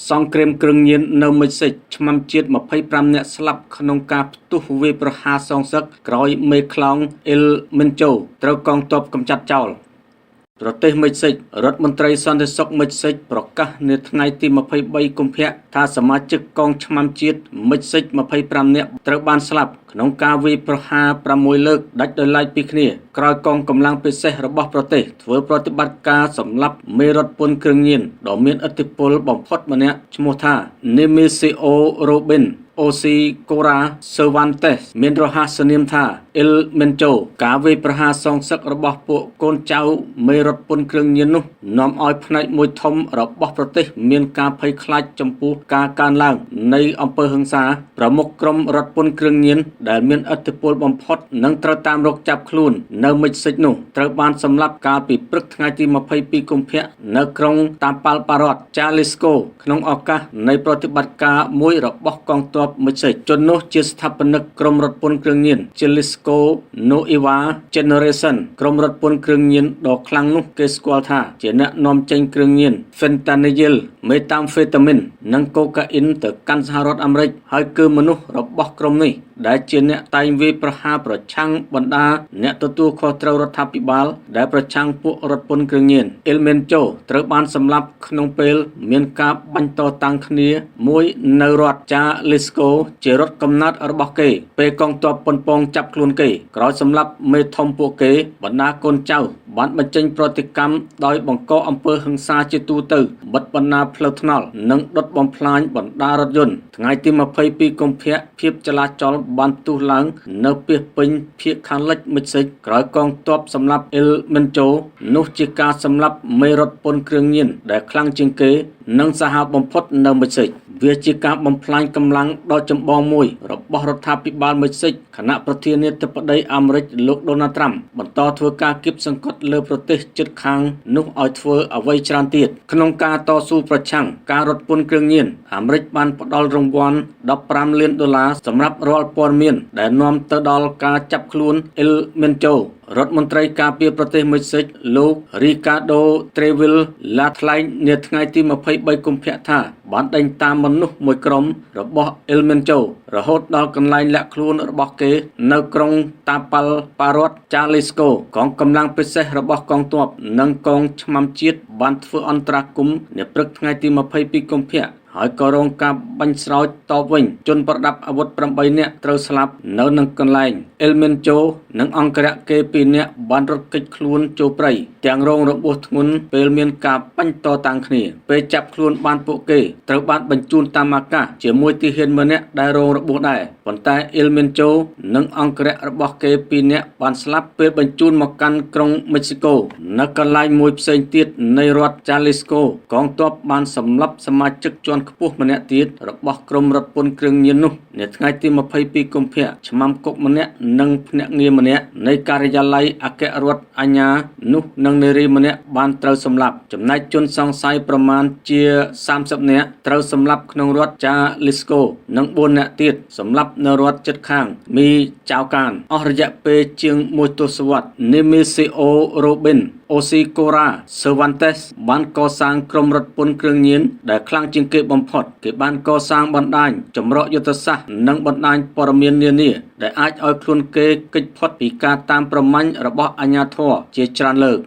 សង្គ្រាមគ្រឿងញៀននៅមិចស៊ិកឆ្មាំជាតិ25នាក់ស្លាប់ក្នុងការផ្ទុះវាយប្រហារសងសឹកក្រោយមេខ្លោងអ៊ីលមិនជូត្រូវកងទ័ពកម្ចាត់ចោលប្រទេសមិចស៊ិករដ្ឋមន្ត្រីសន្តិសុខមិចស៊ិកប្រកាសនៅថ្ងៃទី23កុម្ភៈថាសមាជិកកងឆ្មាំជាតិមិចស៊ិក25នាក់ត្រូវបានស្លាប់ក្នុងការវាយប្រហារ6លើកដាច់ដោយឡែកពីគ្នាក្រោយកងកម្លាំងពិសេសរបស់ប្រទេសធ្វើប្រតិបត្តិការសម្លាប់មេរដ្ឋពន្ធគ្រឿងញៀនដ៏មានឥទ្ធិពលបំផុតម្នាក់ឈ្មោះថា Nemesio Robin Osi Cora Cervantes មានរហស្សនាមថា El Mencho ការវាយប្រហារសងសឹករបស់ពួកកូនចៅមេរដ្ឋពន្ធគ្រឿងញៀននោះនាំឲ្យផ្នែកមួយធំរបស់ប្រទេសមានការភ័យខ្លាចចំពោះការកើនឡើងនៃអំពើហិង្សាប្រមុខក្រុមរដ្ឋពន្ធគ្រឿងញៀនដែលមានឥទ្ធិពលបំផុតនិងត្រូវតាមរកចាប់ខ្លួននៅមិចស៊ិកនោះត្រូវបានសម្លាប់កាលពីព្រឹកថ្ងៃទី22កុម្ភៈនៅក្រុងតាប៉ាល់ប៉ារ៉ត Jalisco ក្នុងឱកាសនៃប្រតិបត្តិការមួយរបស់កងទ័ពមិចស៊ិកជននោះជាស្ថាបនិកក្រុមរដ្ឋពន្ធគ្រឿងញៀន Jalisco Nueva Generation ក្រុមរដ្ឋពន្ធគ្រឿងញៀនដ៏ខ្លាំងនោះគេស្គាល់ថាជាអ្នកនាំចេញគ្រឿងញៀន Fentanyl Methamphetamine និងកូកាអ៊ីនទៅកាន់សហរដ្ឋអាមេរិកហើយគឺមនុស្សរបស់ក្រុមនេះដែលជាអ្នកតែងវាយប្រហារប្រឆាំងបណ្ដាអ្នកទទួលខុសត្រូវរដ្ឋាភិបាលដែលប្រឆាំងពួករដ្ឋពន្ធគ្រឿងញៀន El Mencho ត្រូវបានសម្លាប់ក្នុងពេលមានការបាញ់តតាំងគ្នាមួយនៅរដ្ឋ Jalisco ជារដ្ឋកំណើតរបស់គេពេលកងទ័ពប៉ុនប៉ងចាប់ខ្លួនគេក្រោយសម្លាប់មេធំពួកគេបណ្ដាកូនចៅបានបញ្ចេញប្រតិកម្មដោយបង្កអំពើហិង្សាជាទូទៅបិទបណ្ដាផ្លូវថ្នល់និងដុតបំផ្លាញបណ្ដារថយន្តថ្ងៃទី22កុម្ភៈភាពចលាចលបានផ្ទុះឡើងនៅពាសពេញភាគខាងលិចមិចស៊ិកក្រោយកងទ័ពសម្លាប់អ៊ីលមិនជូនោះជាការសម្លាប់មេរដ្ឋពន្ធគ្រឿងញៀនដែលខ្លាំងជាងគេនិងសាហាវបំផុតនៅមិចស៊ិកវាជាការបំផ្លាញកម្លាំងដ៏ចម្បងមួយរបស់រដ្ឋាភិបាលមិចស៊ិកគណៈប្រធានាធិបតីអាមេរិកលោកដូណាល់ត្រាំបន្តធ្វើការគៀបសង្កត់លើប្រទេសជិតខាងនោះឲ្យធ្វើអ្វីច្រើនទៀតក្នុងការតស៊ូប្រឆាំងការរត់ពន្ធគ្រឿងញៀនអាមេរិកបានផ្ដល់រង្វាន់$15 លានសម្រាប់រាល់ព័ត៌មានដែលនាំទៅដល់ការចាប់ខ្លួនអ៊ីលមិនជូរដ្ឋមន្ត្រីការពារប្រទេសមិចស៊ិកលោក Ricardo Treville ឡាថ្លែងនាថ្ងៃទី23កុម្ភៈថាបានដេញតាមមនុស្សមួយក្រុមរបស់ El Mencho រហូតដល់កន្លែងលាក់ខ្លួនរបស់គេនៅក្រុងតាប៉ាល់ប៉ារ៉ត Jalisco កងកម្លាំងពិសេសរបស់កងទ័ពនិងកងឆ្មាំជាតិបានធ្វើអន្តរាគមន៍នៅព្រឹកថ្ងៃទី22កុម្ភៈហើយក៏រងការបាញ់ស្រោចតបវិញជនប្រដាប់អាវុធ8នាក់ត្រូវស្លាប់នៅនឹងកន្លែង El Mencho និងអង្គរៈគេ2នាក់បានរត់គេចខ្លួនចូលព្រៃទាំងរងរបួសធ្ងន់ពេលមានការបាញ់តតាំងគ្នាពេលចាប់ខ្លួនបានពួកគេត្រូវបានបញ្ជូនតាមអាកាសជាមួយទាហានម្នាក់ដែលរងរបួសដែរប៉ុន្តែ El Mencho និងអង្គរៈរបស់គេ2នាក់បានស្លាប់ពេលបញ្ជូនមកកាន់ក្រុងមិចស៊ីកូនៅកន្លែងមួយផ្សេងទៀតនៃរដ្ឋ Jalisco កងទ័ពបានសម្លាប់សមាជិកជាន់ខ្ពស់ម្នាក់ទៀតរបស់ក្រុមរដ្ឋពន្ធគ្រឿងញៀននោះនៅថ្ងៃទី22កុម្ភៈឆ្មាំគុកម្នាក់និងភ្នាក់ងារម្នាក់នៃការិយាល័យអគ្គរដ្ឋអាជ្ញានោះនិងនារីម្នាក់បានត្រូវសម្លាប់ចំណែកជនសង្ស័យប្រមាណជា30នាក់ត្រូវសម្លាប់ក្នុងរដ្ឋ Jalisco និង4នាក់ទៀតសម្លាប់នៅរដ្ឋជិតខាងមីចៅកានអស់រយៈពេលជាង1ទសវត្សរ៍ Nemesio Robin Osi Cora Cervantes បានកសាងក្រុមរដ្ឋពន្ធគ្រឿងញៀនដែលខ្លាំងជាងគេបំផុតគេបានកសាងបណ្ដាញចម្រោះយុទ្ធសាស្ត្រនិងបណ្ដាញព័ត៌មាននានាដែលអាចឲ្យខ្លួនគេគេចផុតពីការតាមប្រម៉ាញ់របស់អាជ្ញាធរជាច្រើនលើក